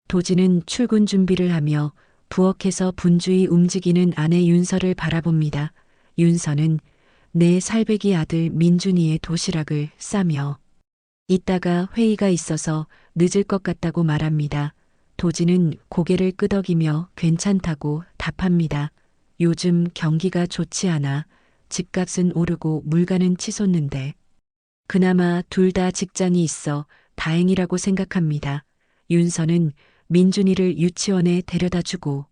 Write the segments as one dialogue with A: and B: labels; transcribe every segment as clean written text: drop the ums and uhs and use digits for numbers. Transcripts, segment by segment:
A: 도진은 출근 준비를 하며 부엌에서 분주히 움직이는 아내 윤서를 바라봅니다. 윤서는 내 살배기 아들 민준이의 도시락을 싸며 이따가 회의가 있어서 늦을 것 같다고 말합니다. 도진은 고개를 끄덕이며 괜찮다고 답합니다. 요즘 경기가 좋지 않아 집값은 오르고 물가는 치솟는데 그나마 둘 다 직장이 있어 다행이라고 생각합니다. 윤서는 민준이를 유치원에 데려다 주고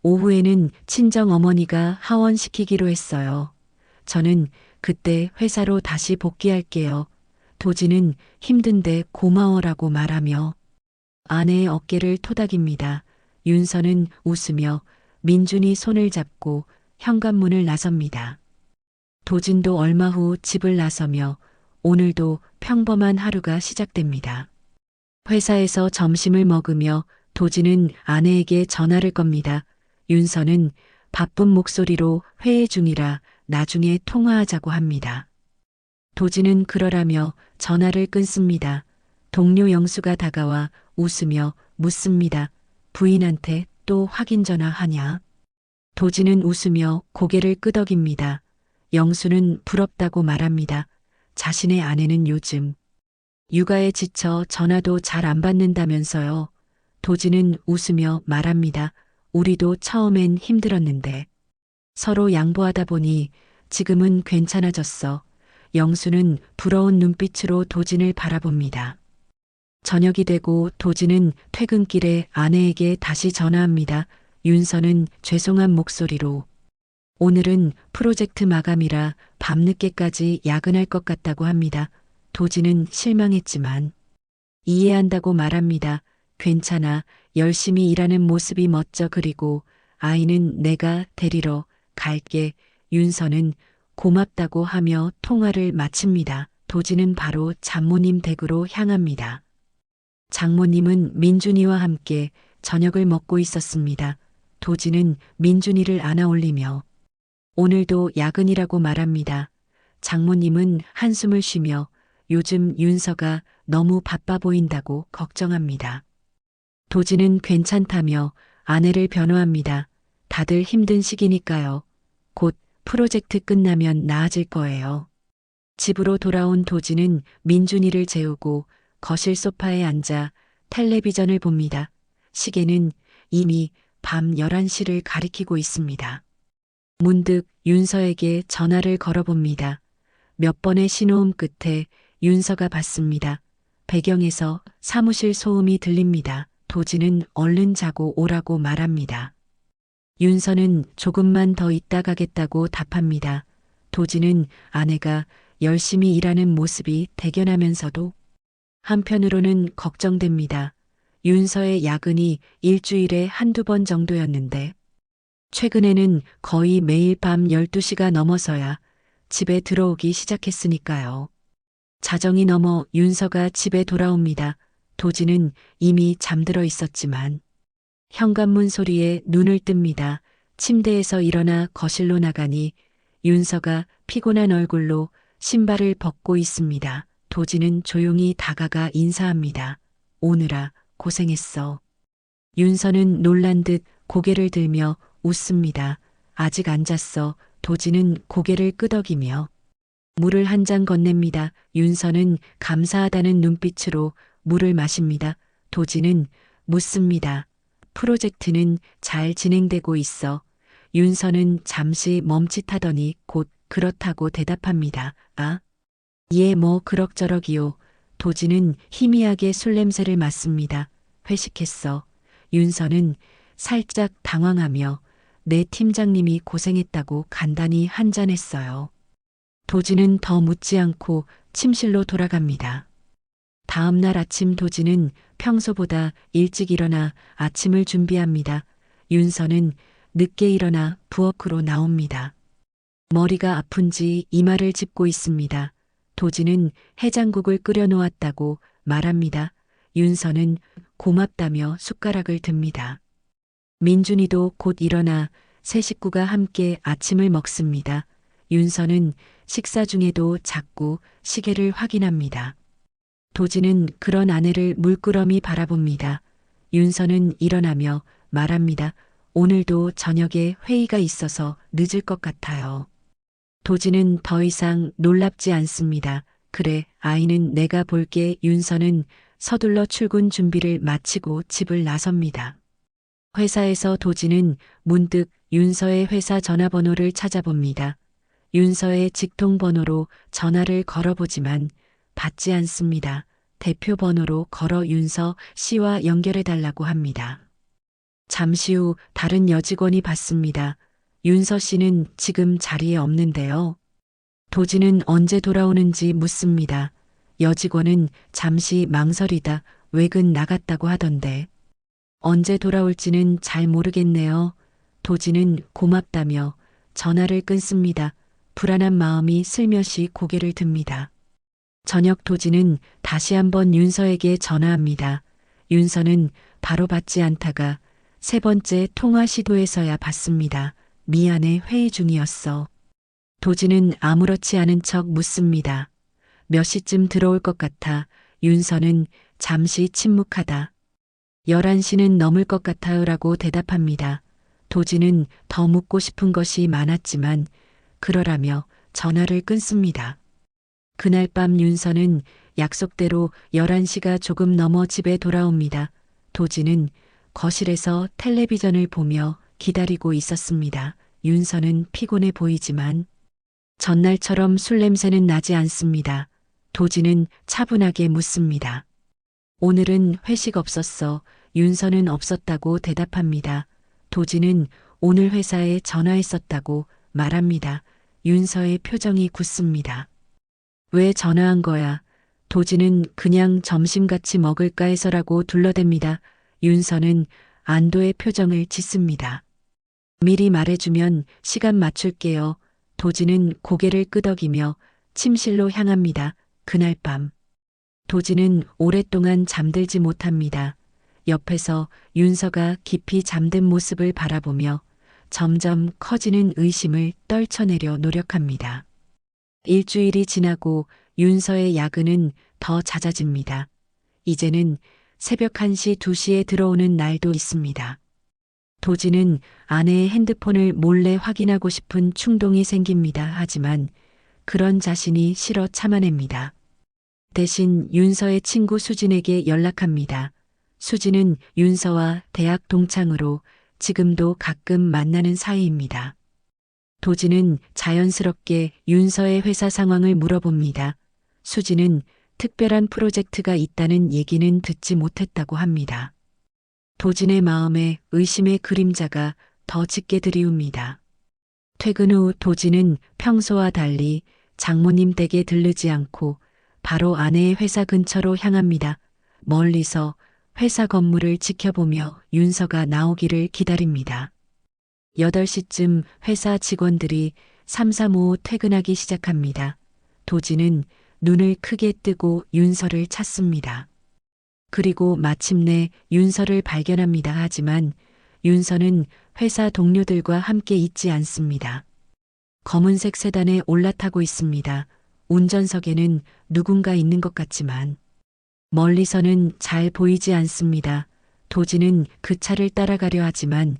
A: 오후에는 친정 어머니가 하원시키기로 했어요. 저는 그때 회사로 다시 복귀할게요. 도진은 힘든데 고마워라고 말하며 아내의 어깨를 토닥입니다. 윤서는 웃으며 민준이 손을 잡고 현관문을 나섭니다. 도진도 얼마 후 집을 나서며 오늘도 평범한 하루가 시작됩니다. 회사에서 점심을 먹으며 도진은 아내에게 전화를 겁니다. 윤서는 바쁜 목소리로 회의 중이라 나중에 통화하자고 합니다. 도진은 그러라며 전화를 끊습니다. 동료 영수가 다가와 웃으며 묻습니다. 부인한테 또 확인 전화하냐? 도진은 웃으며 고개를 끄덕입니다. 영수는 부럽다고 말합니다. 자신의 아내는 요즘 육아에 지쳐 전화도 잘 안 받는다면서요. 도진은 웃으며 말합니다. 우리도 처음엔 힘들었는데 서로 양보하다 보니 지금은 괜찮아졌어. 영수는 부러운 눈빛으로 도진을 바라봅니다. 저녁이 되고 도진은 퇴근길에 아내에게 다시 전화합니다. 윤서는 죄송한 목소리로 오늘은 프로젝트 마감이라 밤늦게까지 야근할 것 같다고 합니다. 도진은 실망했지만 이해한다고 말합니다. 괜찮아. 열심히 일하는 모습이 멋져. 그리고 아이는 내가 데리러 갈게. 윤서는 고맙다고 하며 통화를 마칩니다. 도진은 바로 장모님 댁으로 향합니다. 장모님은 민준이와 함께 저녁을 먹고 있었습니다. 도진은 민준이를 안아 올리며 오늘도 야근이라고 말합니다. 장모님은 한숨을 쉬며 요즘 윤서가 너무 바빠 보인다고 걱정합니다. 도진은 괜찮다며 아내를 변호합니다. 다들 힘든 시기니까요. 곧 프로젝트 끝나면 나아질 거예요. 집으로 돌아온 도진은 민준이를 재우고 거실 소파에 앉아 텔레비전을 봅니다. 시계는 이미 밤 11시를 가리키고 있습니다. 문득 윤서에게 전화를 걸어봅니다. 몇 번의 신호음 끝에 윤서가 받습니다. 배경에서 사무실 소음이 들립니다. 도진은 얼른 자고 오라고 말합니다. 윤서는 조금만 더 있다 가겠다고 답합니다. 도진은 아내가 열심히 일하는 모습이 대견하면서도 한편으로는 걱정됩니다. 윤서의 야근이 일주일에 한두 번 정도였는데 최근에는 거의 매일 밤 12시가 넘어서야 집에 들어오기 시작했으니까요. 자정이 넘어 윤서가 집에 돌아옵니다. 도진은 이미 잠들어 있었지만 현관문 소리에 눈을 뜹니다. 침대에서 일어나 거실로 나가니 윤서가 피곤한 얼굴로 신발을 벗고 있습니다. 도진은 조용히 다가가 인사합니다. 오느라 고생했어. 윤서는 놀란 듯 고개를 들며 웃습니다. 아직 안 잤어. 도진은 고개를 끄덕이며 물을 한 잔 건넵니다. 윤서는 감사하다는 눈빛으로 물을 마십니다. 도진은 묻습니다. 프로젝트는 잘 진행되고 있어. 윤서는 잠시 멈칫하더니 곧 그렇다고 대답합니다. 아, 예, 뭐 그럭저럭이요. 도진은 희미하게 술 냄새를 맡습니다. 회식했어. 윤서는 살짝 당황하며 내 팀장님이 고생했다고 간단히 한잔했어요. 도진은 더 묻지 않고 침실로 돌아갑니다. 다음 날 아침 도진은 평소보다 일찍 일어나 아침을 준비합니다. 윤서는 늦게 일어나 부엌으로 나옵니다. 머리가 아픈지 이마를 짚고 있습니다. 도진은 해장국을 끓여 놓았다고 말합니다. 윤서는 고맙다며 숟가락을 듭니다. 민준이도 곧 일어나 세 식구가 함께 아침을 먹습니다. 윤서는 식사 중에도 자꾸 시계를 확인합니다. 도진은 그런 아내를 물끄러미 바라봅니다. 윤서는 일어나며 말합니다. 오늘도 저녁에 회의가 있어서 늦을 것 같아요. 도지는 더 이상 놀랍지 않습니다. 그래, 아이는 내가 볼게. 윤서는 서둘러 출근 준비를 마치고 집을 나섭니다. 회사에서 도지는 문득 윤서의 회사 전화번호를 찾아봅니다. 윤서의 직통번호로 전화를 걸어보지만 받지 않습니다. 대표 번호로 걸어 윤서 씨와 연결해달라고 합니다. 잠시 후 다른 여직원이 받습니다. 윤서 씨는 지금 자리에 없는데요. 도지는 언제 돌아오는지 묻습니다. 여직원은 잠시 망설이다 외근 나갔다고 하던데 언제 돌아올지는 잘 모르겠네요. 도지는 고맙다며 전화를 끊습니다. 불안한 마음이 슬며시 고개를 듭니다. 저녁 도지는 다시 한번 윤서에게 전화합니다. 윤서는 바로 받지 않다가 세 번째 통화 시도에서야 받습니다. 미안해, 회의 중이었어. 도지는 아무렇지 않은 척 묻습니다. 몇 시쯤 들어올 것 같아. 윤서는 잠시 침묵하다. 11시는 넘을 것 같아요 라고 대답합니다. 도지는 더 묻고 싶은 것이 많았지만 그러라며 전화를 끊습니다. 그날 밤 윤서는 약속대로 11시가 조금 넘어 집에 돌아옵니다. 도지는 거실에서 텔레비전을 보며 기다리고 있었습니다. 윤서는 피곤해 보이지만 전날처럼 술 냄새는 나지 않습니다. 도지는 차분하게 묻습니다. 오늘은 회식 없었어. 윤서는 없었다고 대답합니다. 도지는 오늘 회사에 전화했었다고 말합니다. 윤서의 표정이 굳습니다. 왜 전화한 거야? 도지는 그냥 점심 같이 먹을까 해서라고 둘러댑니다. 윤서는 안도의 표정을 짓습니다. 미리 말해주면 시간 맞출게요. 도지는 고개를 끄덕이며 침실로 향합니다. 그날 밤. 도지는 오랫동안 잠들지 못합니다. 옆에서 윤서가 깊이 잠든 모습을 바라보며 점점 커지는 의심을 떨쳐내려 노력합니다. 일주일이 지나고 윤서의 야근은 더 잦아집니다. 이제는 새벽 1시, 2시에 들어오는 날도 있습니다. 도지는 아내의 핸드폰을 몰래 확인하고 싶은 충동이 생깁니다. 하지만 그런 자신이 싫어 참아냅니다. 대신 윤서의 친구 수진에게 연락합니다. 수진은 윤서와 대학 동창으로 지금도 가끔 만나는 사이입니다. 도지는 자연스럽게 윤서의 회사 상황을 물어봅니다. 수진은 특별한 프로젝트가 있다는 얘기는 듣지 못했다고 합니다. 도진의 마음에 의심의 그림자가 더 짙게 드리웁니다. 퇴근 후 도진은 평소와 달리 장모님 댁에 들르지 않고 바로 아내의 회사 근처로 향합니다. 멀리서 회사 건물을 지켜보며 윤서가 나오기를 기다립니다. 8시쯤 회사 직원들이 삼삼오오 퇴근하기 시작합니다. 도지는 눈을 크게 뜨고 윤서를 찾습니다. 그리고 마침내 윤서를 발견합니다. 하지만 윤서는 회사 동료들과 함께 있지 않습니다. 검은색 세단에 올라타고 있습니다. 운전석에는 누군가 있는 것 같지만 멀리서는 잘 보이지 않습니다. 도지는 그 차를 따라가려 하지만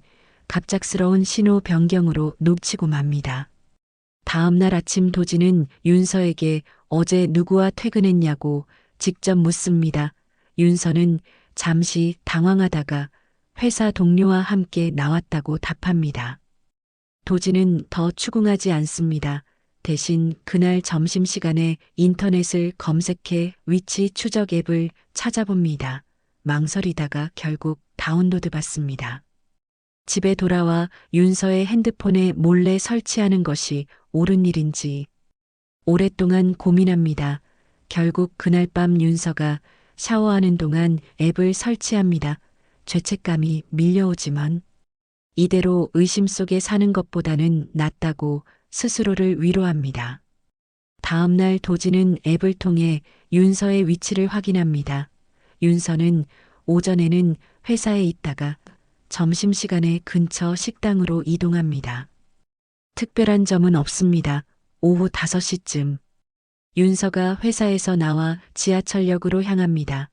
A: 갑작스러운 신호 변경으로 놓치고 맙니다. 다음 날 아침 도지는 윤서에게 어제 누구와 퇴근했냐고 직접 묻습니다. 윤서는 잠시 당황하다가 회사 동료와 함께 나왔다고 답합니다. 도지는 더 추궁하지 않습니다. 대신 그날 점심시간에 인터넷을 검색해 위치 추적 앱을 찾아봅니다. 망설이다가 결국 다운로드 받습니다. 집에 돌아와 윤서의 핸드폰에 몰래 설치하는 것이 옳은 일인지 오랫동안 고민합니다. 결국 그날 밤 윤서가 샤워하는 동안 앱을 설치합니다. 죄책감이 밀려오지만 이대로 의심 속에 사는 것보다는 낫다고 스스로를 위로합니다. 다음 날 도지는 앱을 통해 윤서의 위치를 확인합니다. 윤서는 오전에는 회사에 있다가 점심시간에 근처 식당으로 이동합니다. 특별한 점은 없습니다. 오후 5시쯤 윤서가 회사에서 나와 지하철역으로 향합니다.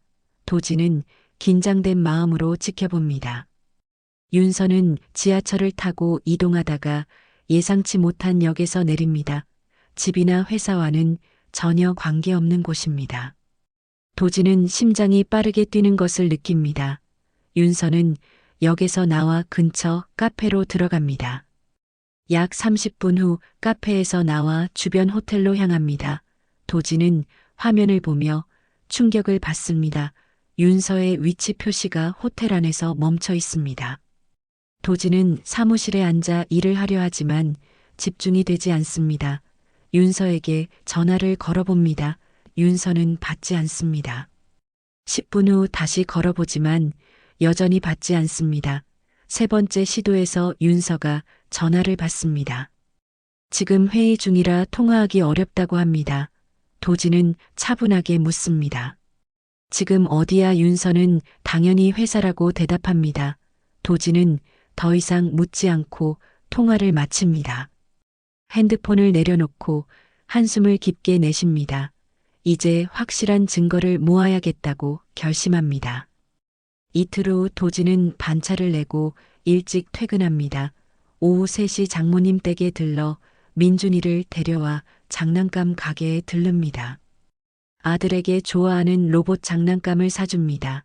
A: 도지는 긴장된 마음으로 지켜봅니다. 윤서는 지하철을 타고 이동하다가 예상치 못한 역에서 내립니다. 집이나 회사와는 전혀 관계없는 곳입니다. 도지는 심장이 빠르게 뛰는 것을 느낍니다. 윤서는 역에서 나와 근처 카페로 들어갑니다. 약 30분 후 카페에서 나와 주변 호텔로 향합니다. 도지는 화면을 보며 충격을 받습니다. 윤서의 위치 표시가 호텔 안에서 멈춰 있습니다. 도지는 사무실에 앉아 일을 하려 하지만 집중이 되지 않습니다. 윤서에게 전화를 걸어봅니다. 윤서는 받지 않습니다. 10분 후 다시 걸어보지만 여전히 받지 않습니다. 세 번째 시도에서 윤서가 전화를 받습니다. 지금 회의 중이라 통화하기 어렵다고 합니다. 도지는 차분하게 묻습니다. 지금 어디야? 윤서는 당연히 회사라고 대답합니다. 도지는 더 이상 묻지 않고 통화를 마칩니다. 핸드폰을 내려놓고 한숨을 깊게 내쉽니다. 이제 확실한 증거를 모아야겠다고 결심합니다. 이틀 후 도지는 반차를 내고 일찍 퇴근합니다. 오후 3시 장모님 댁에 들러 민준이를 데려와 장난감 가게에 들릅니다. 아들에게 좋아하는 로봇 장난감을 사줍니다.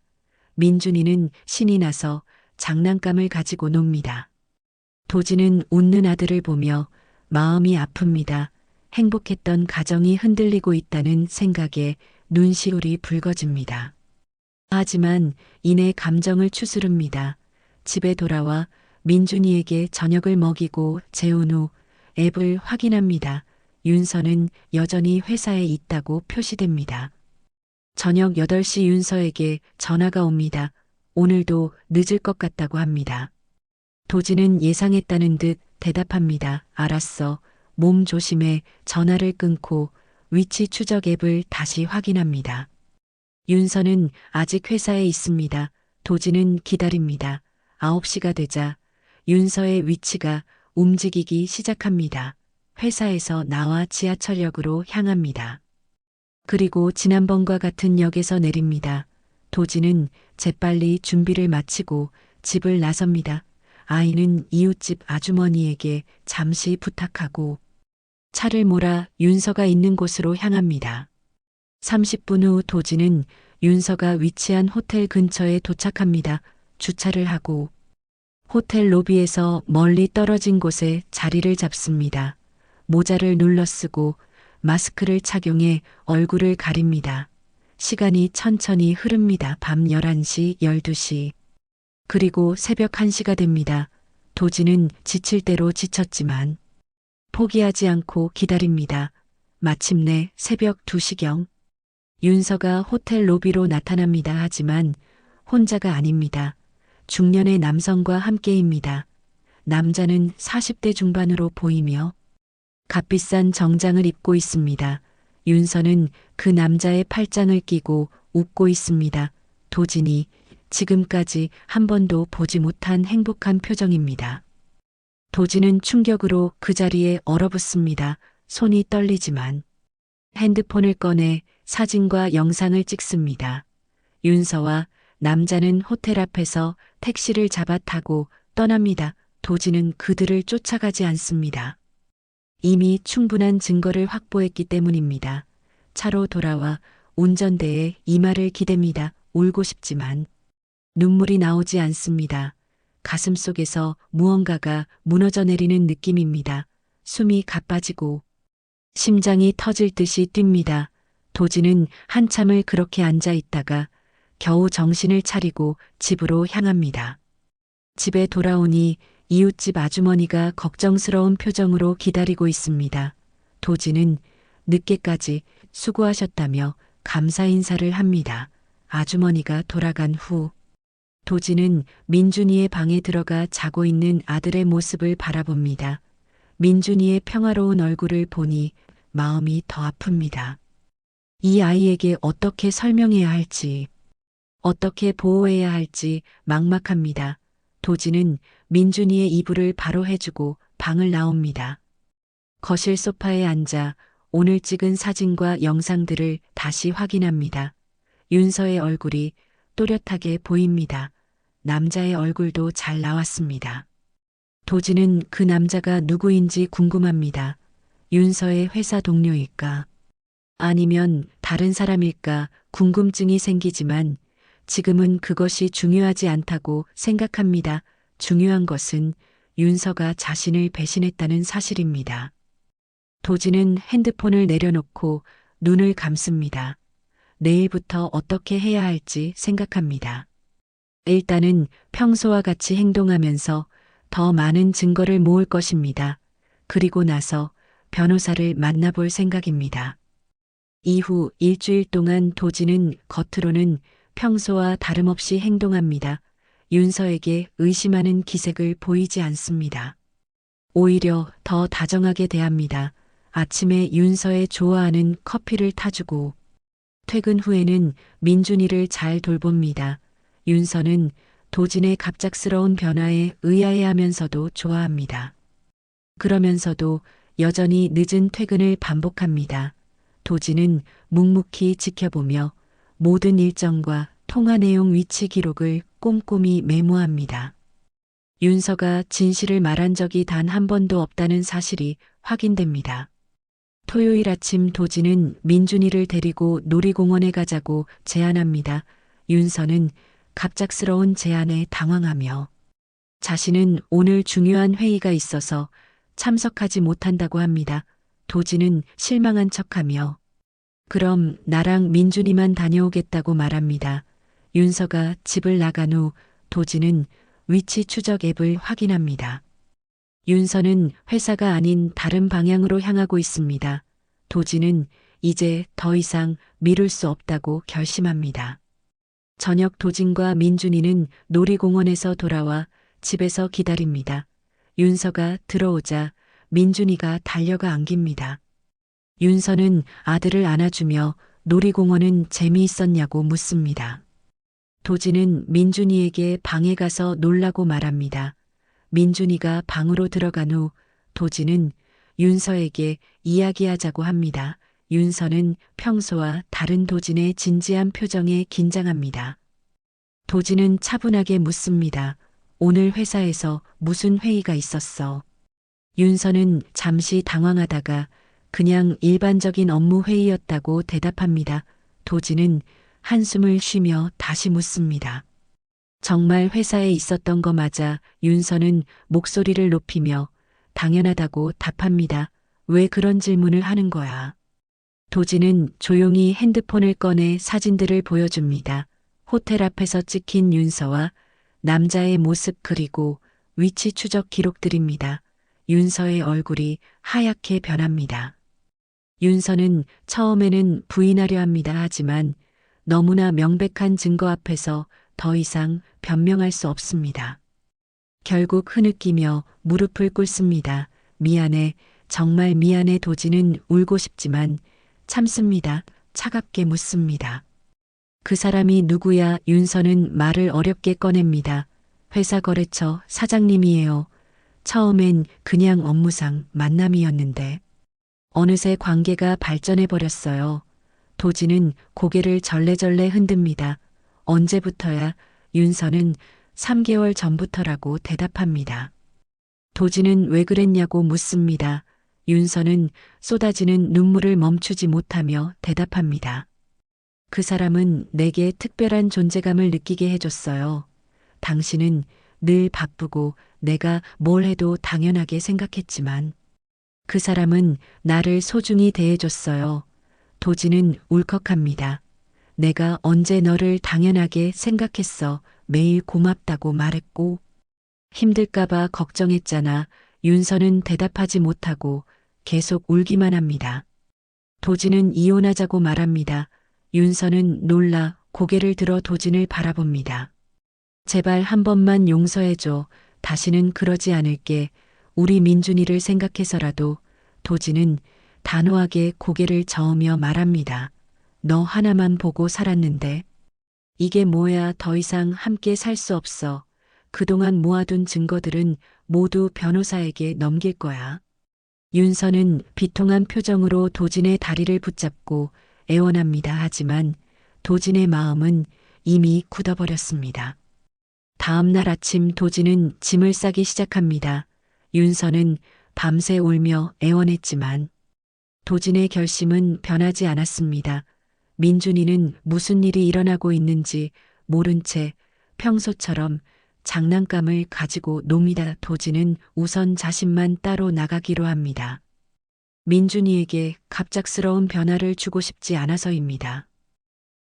A: 민준이는 신이 나서 장난감을 가지고 놉니다. 도지는 웃는 아들을 보며 마음이 아픕니다. 행복했던 가정이 흔들리고 있다는 생각에 눈시울이 붉어집니다. 하지만 이내 감정을 추스릅니다. 집에 돌아와 민준이에게 저녁을 먹이고 재운 후 앱을 확인합니다. 윤서는 여전히 회사에 있다고 표시됩니다. 저녁 8시 윤서에게 전화가 옵니다. 오늘도 늦을 것 같다고 합니다. 도지는 예상했다는 듯 대답합니다. 알았어. 몸 조심해. 전화를 끊고 위치 추적 앱을 다시 확인합니다. 윤서는 아직 회사에 있습니다. 도지는 기다립니다. 9시가 되자 윤서의 위치가 움직이기 시작합니다. 회사에서 나와 지하철역으로 향합니다. 그리고 지난번과 같은 역에서 내립니다. 도지는 재빨리 준비를 마치고 집을 나섭니다. 아이는 이웃집 아주머니에게 잠시 부탁하고 차를 몰아 윤서가 있는 곳으로 향합니다. 30분 후 도지는 윤서가 위치한 호텔 근처에 도착합니다. 주차를 하고 호텔 로비에서 멀리 떨어진 곳에 자리를 잡습니다. 모자를 눌러 쓰고 마스크를 착용해 얼굴을 가립니다. 시간이 천천히 흐릅니다. 밤 11시, 12시. 그리고 새벽 1시가 됩니다. 도지는 지칠 대로 지쳤지만 포기하지 않고 기다립니다. 마침내 새벽 2시경 윤서가 호텔 로비로 나타납니다. 하지만 혼자가 아닙니다. 중년의 남성과 함께입니다. 남자는 40대 중반으로 보이며 값비싼 정장을 입고 있습니다. 윤서는 그 남자의 팔짱을 끼고 웃고 있습니다. 도진이 지금까지 한 번도 보지 못한 행복한 표정입니다. 도진은 충격으로 그 자리에 얼어붙습니다. 손이 떨리지만 핸드폰을 꺼내 사진과 영상을 찍습니다. 윤서와 남자는 호텔 앞에서 택시를 잡아 타고 떠납니다. 도진은 그들을 쫓아가지 않습니다. 이미 충분한 증거를 확보했기 때문입니다. 차로 돌아와 운전대에 이마를 기댑니다. 울고 싶지만 눈물이 나오지 않습니다. 가슴 속에서 무언가가 무너져 내리는 느낌입니다. 숨이 가빠지고 심장이 터질 듯이 뜁니다. 도지는 한참을 그렇게 앉아 있다가 겨우 정신을 차리고 집으로 향합니다. 집에 돌아오니 이웃집 아주머니가 걱정스러운 표정으로 기다리고 있습니다. 도지는 늦게까지 수고하셨다며 감사 인사를 합니다. 아주머니가 돌아간 후 도지는 민준이의 방에 들어가 자고 있는 아들의 모습을 바라봅니다. 민준이의 평화로운 얼굴을 보니 마음이 더 아픕니다. 이 아이에게 어떻게 설명해야 할지, 어떻게 보호해야 할지 막막합니다. 도지는 민준이의 이불을 바로 해주고 방을 나옵니다. 거실 소파에 앉아 오늘 찍은 사진과 영상들을 다시 확인합니다. 윤서의 얼굴이 또렷하게 보입니다. 남자의 얼굴도 잘 나왔습니다. 도진은 그 남자가 누구인지 궁금합니다. 윤서의 회사 동료일까? 아니면 다른 사람일까 궁금증이 생기지만 지금은 그것이 중요하지 않다고 생각합니다. 중요한 것은 윤서가 자신을 배신했다는 사실입니다. 도진은 핸드폰을 내려놓고 눈을 감습니다. 내일부터 어떻게 해야 할지 생각합니다. 일단은 평소와 같이 행동하면서 더 많은 증거를 모을 것입니다. 그리고 나서 변호사를 만나볼 생각입니다. 이후 일주일 동안 도진은 겉으로는 평소와 다름없이 행동합니다. 윤서에게 의심하는 기색을 보이지 않습니다. 오히려 더 다정하게 대합니다. 아침에 윤서의 좋아하는 커피를 타주고 퇴근 후에는 민준이를 잘 돌봅니다. 윤서는 도진의 갑작스러운 변화에 의아해하면서도 좋아합니다. 그러면서도 여전히 늦은 퇴근을 반복합니다. 도진은 묵묵히 지켜보며 모든 일정과 통화 내용 위치 기록을 꼼꼼히 메모합니다. 윤서가 진실을 말한 적이 단 한 번도 없다는 사실이 확인됩니다. 토요일 아침 도진은 민준이를 데리고 놀이공원에 가자고 제안합니다. 윤서는 갑작스러운 제안에 당황하며 자신은 오늘 중요한 회의가 있어서 참석하지 못한다고 합니다. 도진은 실망한 척하며 그럼 나랑 민준이만 다녀오겠다고 말합니다. 윤서가 집을 나간 후 도진은 위치 추적 앱을 확인합니다. 윤서는 회사가 아닌 다른 방향으로 향하고 있습니다. 도진은 이제 더 이상 미룰 수 없다고 결심합니다. 저녁 도진과 민준이는 놀이공원에서 돌아와 집에서 기다립니다. 윤서가 들어오자 민준이가 달려가 안깁니다. 윤서는 아들을 안아주며 놀이공원은 재미있었냐고 묻습니다. 도진은 민준이에게 방에 가서 놀라고 말합니다. 민준이가 방으로 들어간 후 도진은 윤서에게 이야기하자고 합니다. 윤서는 평소와 다른 도진의 진지한 표정에 긴장합니다. 도진은 차분하게 묻습니다. 오늘 회사에서 무슨 회의가 있었어? 윤서는 잠시 당황하다가 그냥 일반적인 업무 회의였다고 대답합니다. 도진은 한숨을 쉬며 다시 묻습니다. 정말 회사에 있었던 거 맞아? 윤서는 목소리를 높이며 당연하다고 답합니다. 왜 그런 질문을 하는 거야? 도진은 조용히 핸드폰을 꺼내 사진들을 보여줍니다. 호텔 앞에서 찍힌 윤서와 남자의 모습 그리고 위치 추적 기록들입니다. 윤서의 얼굴이 하얗게 변합니다. 윤서는 처음에는 부인하려 합니다. 하지만 너무나 명백한 증거 앞에서 더 이상 변명할 수 없습니다. 결국 흐느끼며 무릎을 꿇습니다. 미안해, 정말 미안해. 도진은 울고 싶지만 참습니다. 차갑게 묻습니다. 그 사람이 누구야? 윤서는 말을 어렵게 꺼냅니다. 회사 거래처 사장님이에요. 처음엔 그냥 업무상 만남이었는데 어느새 관계가 발전해 버렸어요. 도진은 고개를 절레절레 흔듭니다. 언제부터야? 윤서는 3개월 전부터라고 대답합니다. 도진은 왜 그랬냐고 묻습니다. 윤서는 쏟아지는 눈물을 멈추지 못하며 대답합니다. 그 사람은 내게 특별한 존재감을 느끼게 해줬어요. 당신은 늘 바쁘고 내가 뭘 해도 당연하게 생각했지만 그 사람은 나를 소중히 대해줬어요. 도진은 울컥합니다. 내가 언제 너를 당연하게 생각했어. 매일 고맙다고 말했고 힘들까봐 걱정했잖아. 윤서는 대답하지 못하고 계속 울기만 합니다. 도진은 이혼하자고 말합니다. 윤서는 놀라 고개를 들어 도진을 바라봅니다. 제발 한 번만 용서해줘. 다시는 그러지 않을게. 우리 민준이를 생각해서라도. 도진은 단호하게 고개를 저으며 말합니다. 너 하나만 보고 살았는데. 이게 뭐야? 더 이상 함께 살 수 없어. 그동안 모아둔 증거들은 모두 변호사에게 넘길 거야. 윤서는 비통한 표정으로 도진의 다리를 붙잡고 애원합니다. 하지만 도진의 마음은 이미 굳어버렸습니다. 다음 날 아침 도진은 짐을 싸기 시작합니다. 윤서는 밤새 울며 애원했지만 도진의 결심은 변하지 않았습니다. 민준이는 무슨 일이 일어나고 있는지 모른 채 평소처럼 장난감을 가지고 놉니다. 도진은 우선 자신만 따로 나가기로 합니다. 민준이에게 갑작스러운 변화를 주고 싶지 않아서입니다.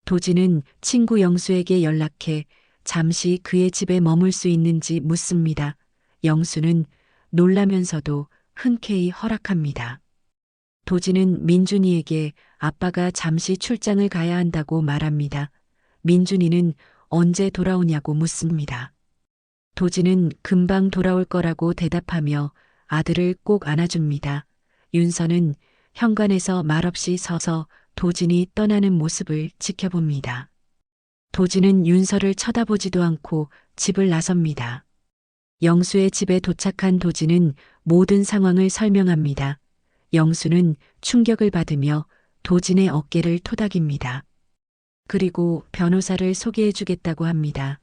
A: 도진은 친구 영수에게 연락해 잠시 그의 집에 머물 수 있는지 묻습니다. 영수는 놀라면서도 흔쾌히 허락합니다. 도진은 민준이에게 아빠가 잠시 출장을 가야 한다고 말합니다. 민준이는 언제 돌아오냐고 묻습니다. 도진은 금방 돌아올 거라고 대답하며 아들을 꼭 안아줍니다. 윤서는 현관에서 말없이 서서 도진이 떠나는 모습을 지켜봅니다. 도진은 윤서를 쳐다보지도 않고 집을 나섭니다. 영수의 집에 도착한 도진은 모든 상황을 설명합니다. 영수는 충격을 받으며 도진의 어깨를 토닥입니다. 그리고 변호사를 소개해주겠다고 합니다.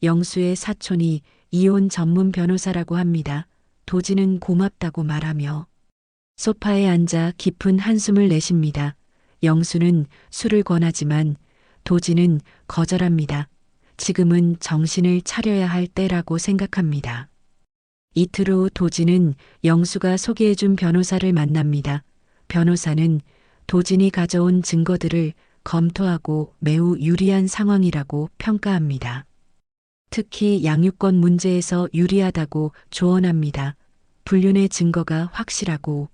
A: 영수의 사촌이 이혼 전문 변호사라고 합니다. 도진은 고맙다고 말하며 소파에 앉아 깊은 한숨을 내쉽니다. 영수는 술을 권하지만 도진은 거절합니다. 지금은 정신을 차려야 할 때라고 생각합니다. 이틀 후 도진은 영수가 소개해준 변호사를 만납니다. 변호사는 도진이 가져온 증거들을 검토하고 매우 유리한 상황이라고 평가합니다. 특히 양육권 문제에서 유리하다고 조언합니다. 불륜의 증거가 확실하고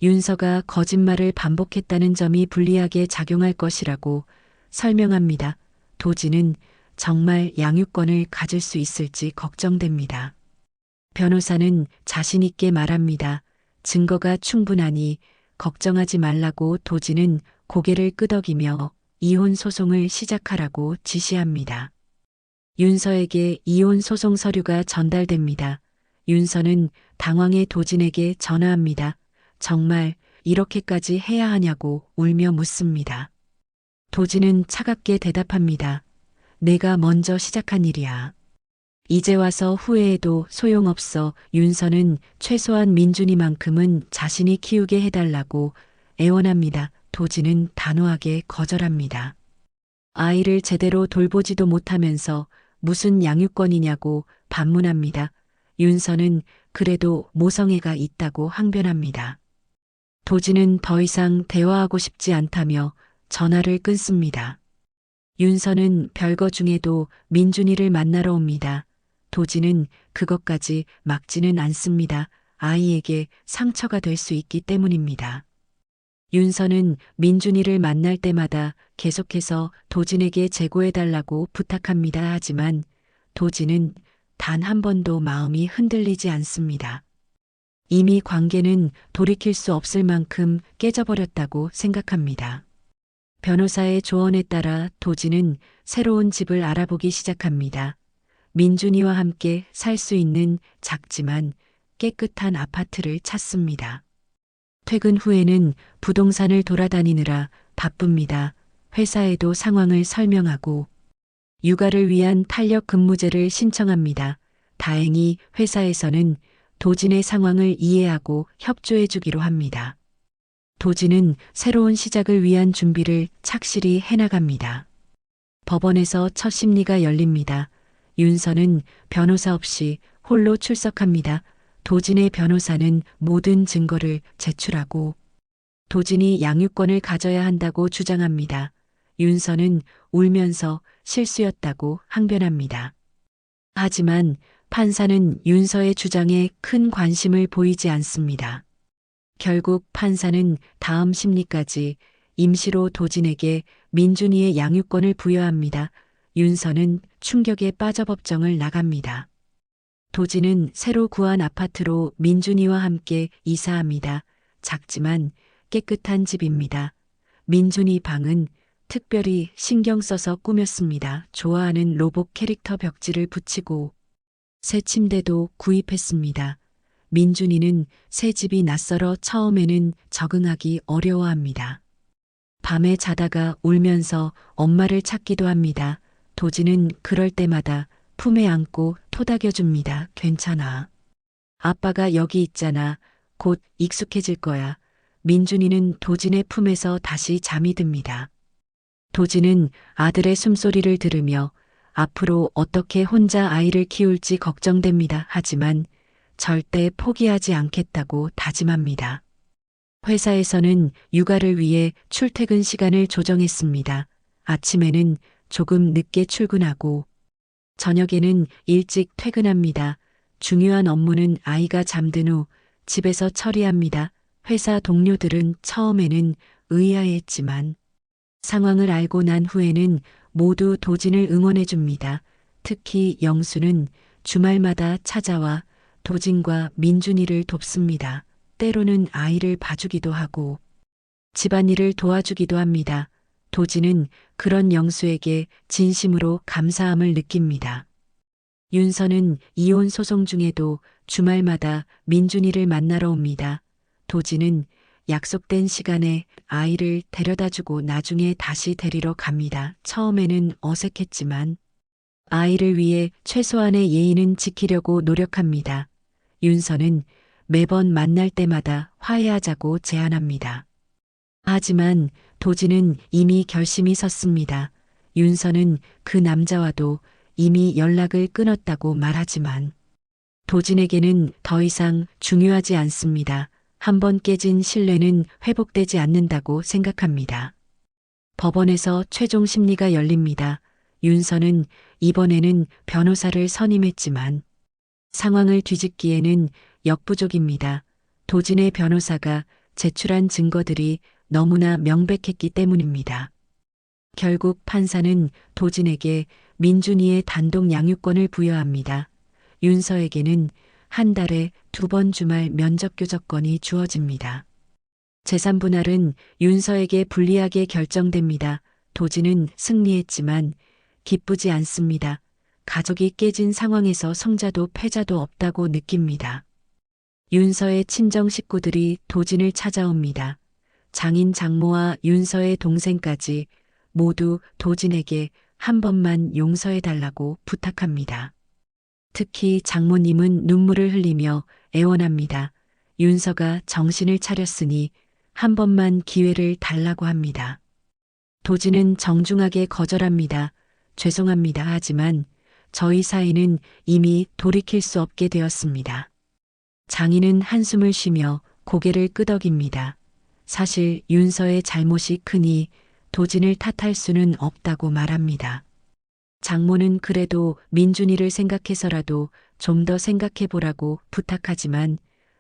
A: 윤서가 거짓말을 반복했다는 점이 불리하게 작용할 것이라고 설명합니다. 도진은 정말 양육권을 가질 수 있을지 걱정됩니다. 변호사는 자신 있게 말합니다. 증거가 충분하니 걱정하지 말라고 도진은 고개를 끄덕이며 이혼 소송을 시작하라고 지시합니다. 윤서에게 이혼 소송 서류가 전달됩니다. 윤서는 당황해 도진에게 전화합니다. 정말 이렇게까지 해야 하냐고 울며 묻습니다. 도진은 차갑게 대답합니다. 내가 먼저 시작한 일이야. 이제 와서 후회해도 소용없어. 윤서는 최소한 민준이만큼은 자신이 키우게 해달라고 애원합니다. 도진은 단호하게 거절합니다. 아이를 제대로 돌보지도 못하면서 무슨 양육권이냐고 반문합니다. 윤서는 그래도 모성애가 있다고 항변합니다. 도진은 더 이상 대화하고 싶지 않다며 전화를 끊습니다. 윤서는 별거 중에도 민준이를 만나러 옵니다. 도진은 그것까지 막지는 않습니다. 아이에게 상처가 될 수 있기 때문입니다. 윤서는 민준이를 만날 때마다 계속해서 도진에게 재고해달라고 부탁합니다. 하지만 도진은 단 한 번도 마음이 흔들리지 않습니다. 이미 관계는 돌이킬 수 없을 만큼 깨져버렸다고 생각합니다. 변호사의 조언에 따라 도진은 새로운 집을 알아보기 시작합니다. 민준이와 함께 살 수 있는 작지만 깨끗한 아파트를 찾습니다. 퇴근 후에는 부동산을 돌아다니느라 바쁩니다. 회사에도 상황을 설명하고 육아를 위한 탄력 근무제를 신청합니다. 다행히 회사에서는 도진의 상황을 이해하고 협조해 주기로 합니다. 도진은 새로운 시작을 위한 준비를 착실히 해나갑니다. 법원에서 첫 심리가 열립니다. 윤서는 변호사 없이 홀로 출석합니다. 도진의 변호사는 모든 증거를 제출하고 도진이 양육권을 가져야 한다고 주장합니다. 윤서는 울면서 실수였다고 항변합니다. 하지만 판사는 윤서의 주장에 큰 관심을 보이지 않습니다. 결국 판사는 다음 심리까지 임시로 도진에게 민준이의 양육권을 부여합니다. 윤서는 충격에 빠져 법정을 나갑니다. 도진은 새로 구한 아파트로 민준이와 함께 이사합니다. 작지만 깨끗한 집입니다. 민준이 방은 특별히 신경 써서 꾸몄습니다. 좋아하는 로봇 캐릭터 벽지를 붙이고 새 침대도 구입했습니다. 민준이는 새 집이 낯설어 처음에는 적응하기 어려워합니다. 밤에 자다가 울면서 엄마를 찾기도 합니다. 도진은 그럴 때마다 품에 안고 토닥여줍니다. 괜찮아. 아빠가 여기 있잖아. 곧 익숙해질 거야. 민준이는 도진의 품에서 다시 잠이 듭니다. 도진은 아들의 숨소리를 들으며 앞으로 어떻게 혼자 아이를 키울지 걱정됩니다. 하지만 절대 포기하지 않겠다고 다짐합니다. 회사에서는 육아를 위해 출퇴근 시간을 조정했습니다. 아침에는 조금 늦게 출근하고 저녁에는 일찍 퇴근합니다. 중요한 업무는 아이가 잠든 후 집에서 처리합니다. 회사 동료들은 처음에는 의아해했지만 상황을 알고 난 후에는 모두 도진을 응원해 줍니다. 특히 영수는 주말마다 찾아와 도진과 민준이를 돕습니다. 때로는 아이를 봐주기도 하고 집안일을 도와주기도 합니다. 도진은 그런 영수에게 진심으로 감사함을 느낍니다. 윤서는 이혼 소송 중에도 주말마다 민준이를 만나러 옵니다. 도진은 약속된 시간에 아이를 데려다주고 나중에 다시 데리러 갑니다. 처음에는 어색했지만 아이를 위해 최소한의 예의는 지키려고 노력합니다. 윤서는 매번 만날 때마다 화해하자고 제안합니다. 하지만 도진은 이미 결심이 섰습니다. 윤서는 그 남자와도 이미 연락을 끊었다고 말하지만 도진에게는 더 이상 중요하지 않습니다. 한번 깨진 신뢰는 회복되지 않는다고 생각합니다. 법원에서 최종 심리가 열립니다. 윤서는 이번에는 변호사를 선임했지만 상황을 뒤집기에는 역부족입니다. 도진의 변호사가 제출한 증거들이 너무나 명백했기 때문입니다. 결국 판사는 도진에게 민준이의 단독 양육권을 부여합니다. 윤서에게는 한 달에 2번 주말 면접 교접권이 주어집니다. 재산 분할은 윤서에게 불리하게 결정됩니다. 도진은 승리했지만 기쁘지 않습니다. 가족이 깨진 상황에서 성자도 패자도 없다고 느낍니다. 윤서의 친정 식구들이 도진을 찾아옵니다. 장인 장모와 윤서의 동생까지 모두 도진에게 한 번만 용서해달라고 부탁합니다. 특히 장모님은 눈물을 흘리며 애원합니다. 윤서가 정신을 차렸으니 한 번만 기회를 달라고 합니다. 도진은 정중하게 거절합니다. 죄송합니다. 하지만 저희 사이는 이미 돌이킬 수 없게 되었습니다. 장인은 한숨을 쉬며 고개를 끄덕입니다. 사실 윤서의 잘못이 크니 도진을 탓할 수는 없다고 말합니다. 장모는 그래도 민준이를 생각해서라도 좀 더 생각해 보라고 부탁하지만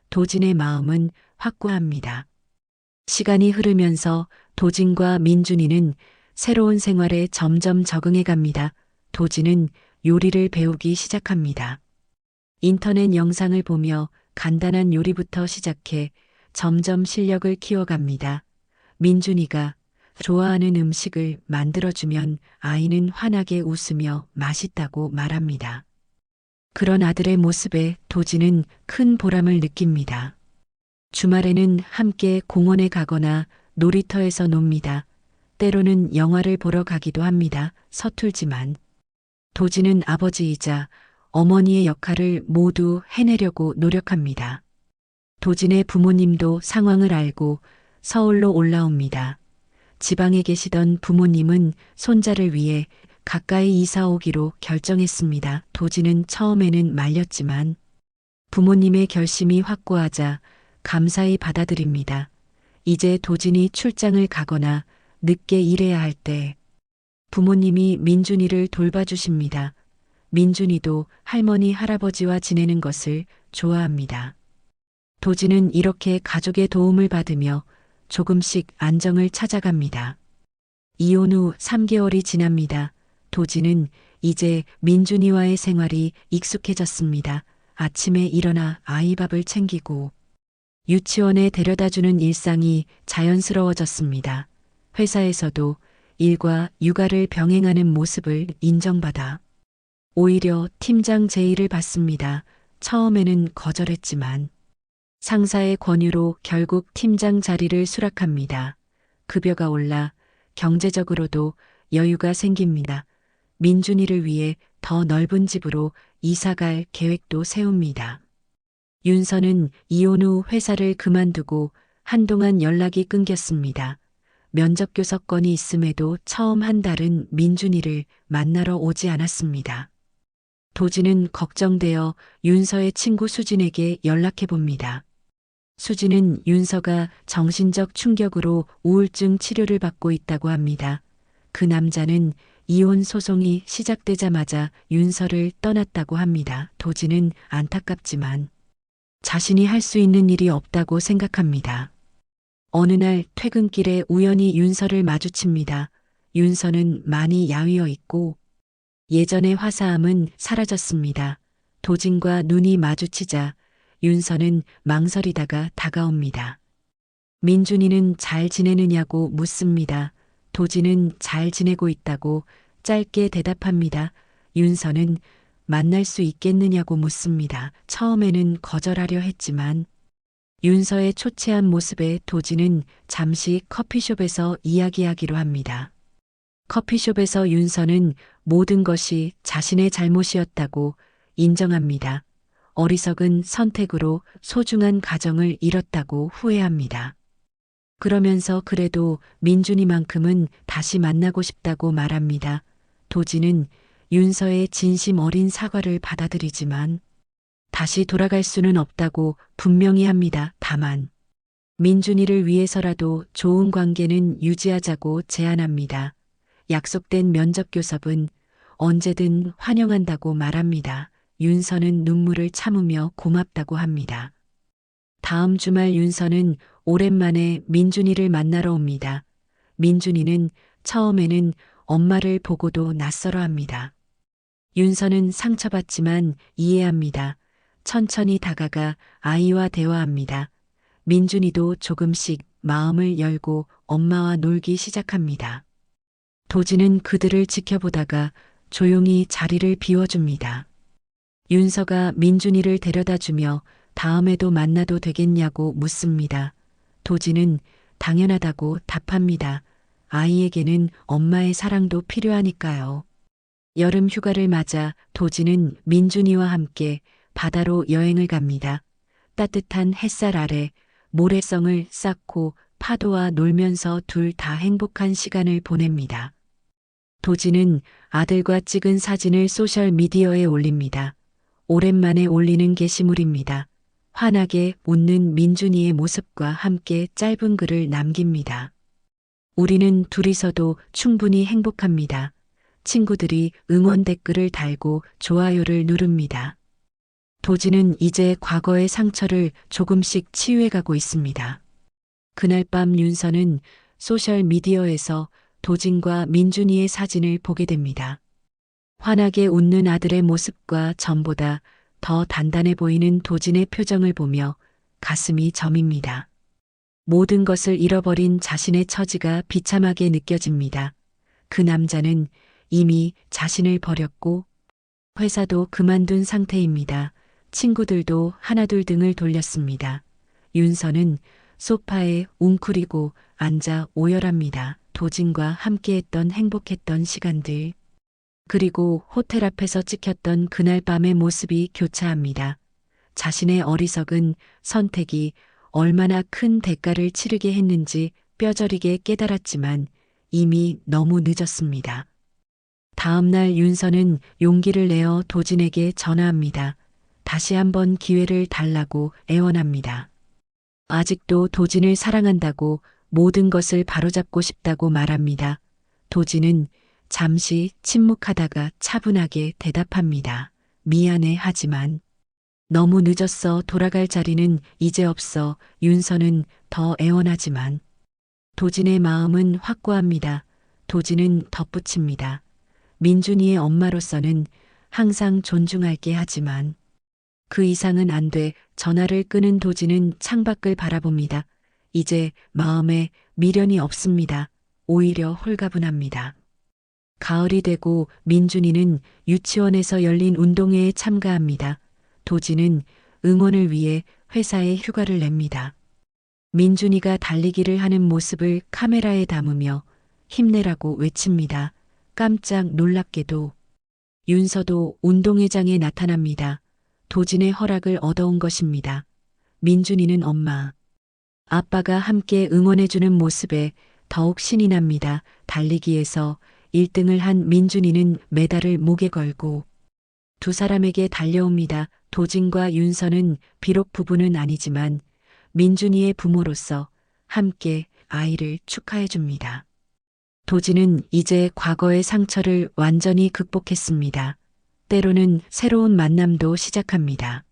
A: 도진의 마음은 확고합니다. 시간이 흐르면서 도진과 민준이는 새로운 생활에 점점 적응해 갑니다. 도진은 요리를 배우기 시작합니다. 인터넷 영상을 보며 간단한 요리부터 시작해 점점 실력을 키워갑니다. 민준이가 좋아하는 음식을 만들어주면 아이는 환하게 웃으며 맛있다고 말합니다. 그런 아들의 모습에 도진은 큰 보람을 느낍니다. 주말에는 함께 공원에 가거나 놀이터에서 놉니다. 때로는 영화를 보러 가기도 합니다. 서툴지만 도진은 아버지이자 어머니의 역할을 모두 해내려고 노력합니다. 도진의 부모님도 상황을 알고 서울로 올라옵니다. 지방에 계시던 부모님은 손자를 위해 가까이 이사 오기로 결정했습니다. 도진은 처음에는 말렸지만 부모님의 결심이 확고하자 감사히 받아들입니다. 이제 도진이 출장을 가거나 늦게 일해야 할 때 부모님이 민준이를 돌봐주십니다. 민준이도 할머니, 할아버지와 지내는 것을 좋아합니다. 도진은 이렇게 가족의 도움을 받으며 조금씩 안정을 찾아갑니다. 이혼 후 3개월이 지납니다. 도진은 이제 민준이와의 생활이 익숙해졌습니다. 아침에 일어나 아이 밥을 챙기고 유치원에 데려다주는 일상이 자연스러워졌습니다. 회사에서도 일과 육아를 병행하는 모습을 인정받아 오히려 팀장 제의를 받습니다. 처음에는 거절했지만 상사의 권유로 결국 팀장 자리를 수락합니다. 급여가 올라 경제적으로도 여유가 생깁니다. 민준이를 위해 더 넓은 집으로 이사갈 계획도 세웁니다. 윤서는 이혼 후 회사를 그만두고 한동안 연락이 끊겼습니다. 면접 교섭건이 있음에도 처음 한 달은 민준이를 만나러 오지 않았습니다. 도진은 걱정되어 윤서의 친구 수진에게 연락해 봅니다. 수진은 윤서가 정신적 충격으로 우울증 치료를 받고 있다고 합니다. 그 남자는 이혼 소송이 시작되자마자 윤서를 떠났다고 합니다. 도진은 안타깝지만 자신이 할 수 있는 일이 없다고 생각합니다. 어느 날 퇴근길에 우연히 윤서를 마주칩니다. 윤서는 많이 야위어 있고 예전의 화사함은 사라졌습니다. 도진과 눈이 마주치자 윤서는 망설이다가 다가옵니다. 민준이는 잘 지내느냐고 묻습니다. 도진은 잘 지내고 있다고 짧게 대답합니다. 윤서는 만날 수 있겠느냐고 묻습니다. 처음에는 거절하려 했지만 윤서의 초췌한 모습에 도진은 잠시 커피숍에서 이야기하기로 합니다. 커피숍에서 윤서는 모든 것이 자신의 잘못이었다고 인정합니다. 어리석은 선택으로 소중한 가정을 잃었다고 후회합니다. 그러면서 그래도 민준이만큼은 다시 만나고 싶다고 말합니다. 도진은 윤서의 진심 어린 사과를 받아들이지만 다시 돌아갈 수는 없다고 분명히 합니다. 다만 민준이를 위해서라도 좋은 관계는 유지하자고 제안합니다. 약속된 면접 교섭은 언제든 환영한다고 말합니다. 윤서는 눈물을 참으며 고맙다고 합니다. 다음 주말 윤서는 오랜만에 민준이를 만나러 옵니다. 민준이는 처음에는 엄마를 보고도 낯설어합니다. 윤서는 상처받지만 이해합니다. 천천히 다가가 아이와 대화합니다. 민준이도 조금씩 마음을 열고 엄마와 놀기 시작합니다. 도진은 그들을 지켜보다가 조용히 자리를 비워줍니다. 윤서가 민준이를 데려다 주며 다음에도 만나도 되겠냐고 묻습니다. 도진은 당연하다고 답합니다. 아이에게는 엄마의 사랑도 필요하니까요. 여름 휴가를 맞아 도진은 민준이와 함께 바다로 여행을 갑니다. 따뜻한 햇살 아래 모래성을 쌓고 파도와 놀면서 둘 다 행복한 시간을 보냅니다. 도진은 아들과 찍은 사진을 소셜미디어에 올립니다. 오랜만에 올리는 게시물입니다. 환하게 웃는 민준이의 모습과 함께 짧은 글을 남깁니다. 우리는 둘이서도 충분히 행복합니다. 친구들이 응원 댓글을 달고 좋아요를 누릅니다. 도진은 이제 과거의 상처를 조금씩 치유해가고 있습니다. 그날 밤 윤서는 소셜미디어에서 도진과 민준이의 사진을 보게 됩니다. 환하게 웃는 아들의 모습과 전보다 더 단단해 보이는 도진의 표정을 보며 가슴이 저밉니다. 모든 것을 잃어버린 자신의 처지가 비참하게 느껴집니다. 그 남자는 이미 자신을 버렸고 회사도 그만둔 상태입니다. 친구들도 하나둘 등을 돌렸습니다. 윤서는 소파에 웅크리고 앉아 오열합니다. 도진과 함께했던 행복했던 시간들. 그리고 호텔 앞에서 찍혔던 그날 밤의 모습이 교차합니다. 자신의 어리석은 선택이 얼마나 큰 대가를 치르게 했는지 뼈저리게 깨달았지만 이미 너무 늦었습니다. 다음 날 윤서는 용기를 내어 도진에게 전화합니다. 다시 한번 기회를 달라고 애원합니다. 아직도 도진을 사랑한다고 모든 것을 바로잡고 싶다고 말합니다. 도진은 잠시 침묵하다가 차분하게 대답합니다. 미안해 하지만 너무 늦었어. 돌아갈 자리는 이제 없어. 윤서는 더 애원하지만 도진의 마음은 확고합니다. 도진은 덧붙입니다. 민준이의 엄마로서는 항상 존중할게 하지만 그 이상은 안 돼. 전화를 끄는 도진은 창밖을 바라봅니다. 이제 마음에 미련이 없습니다. 오히려 홀가분합니다. 가을이 되고 민준이는 유치원에서 열린 운동회에 참가합니다. 도진은 응원을 위해 회사에 휴가를 냅니다. 민준이가 달리기를 하는 모습을 카메라에 담으며 힘내라고 외칩니다. 깜짝 놀랍게도 윤서도 운동회장에 나타납니다. 도진의 허락을 얻어온 것입니다. 민준이는 엄마, 아빠가 함께 응원해주는 모습에 더욱 신이 납니다. 달리기에서 1등을 한 민준이는 메달을 목에 걸고 두 사람에게 달려옵니다. 도진과 윤서는 비록 부부는 아니지만 민준이의 부모로서 함께 아이를 축하해 줍니다. 도진은 이제 과거의 상처를 완전히 극복했습니다. 때로는 새로운 만남도 시작합니다.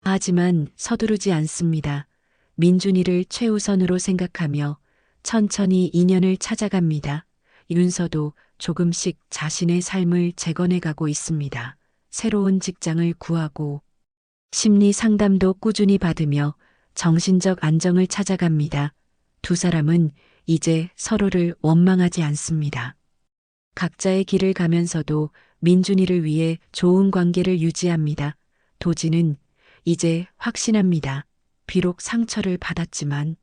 A: 하지만 서두르지 않습니다. 민준이를 최우선으로 생각하며 천천히 인연을 찾아갑니다. 윤서도 조금씩 자신의 삶을 재건해 가고 있습니다. 새로운 직장을 구하고 심리 상담도 꾸준히 받으며 정신적 안정을 찾아갑니다. 두 사람은 이제 서로를 원망하지 않습니다. 각자의 길을 가면서도 민준이를 위해 좋은 관계를 유지합니다. 도진은 이제 확신합니다. 비록 상처를 받았지만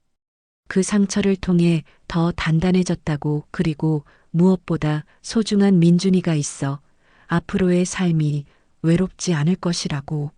A: 그 상처를 통해 더 단단해졌다고, 그리고 무엇보다 소중한 민준이가 있어 앞으로의 삶이 외롭지 않을 것이라고.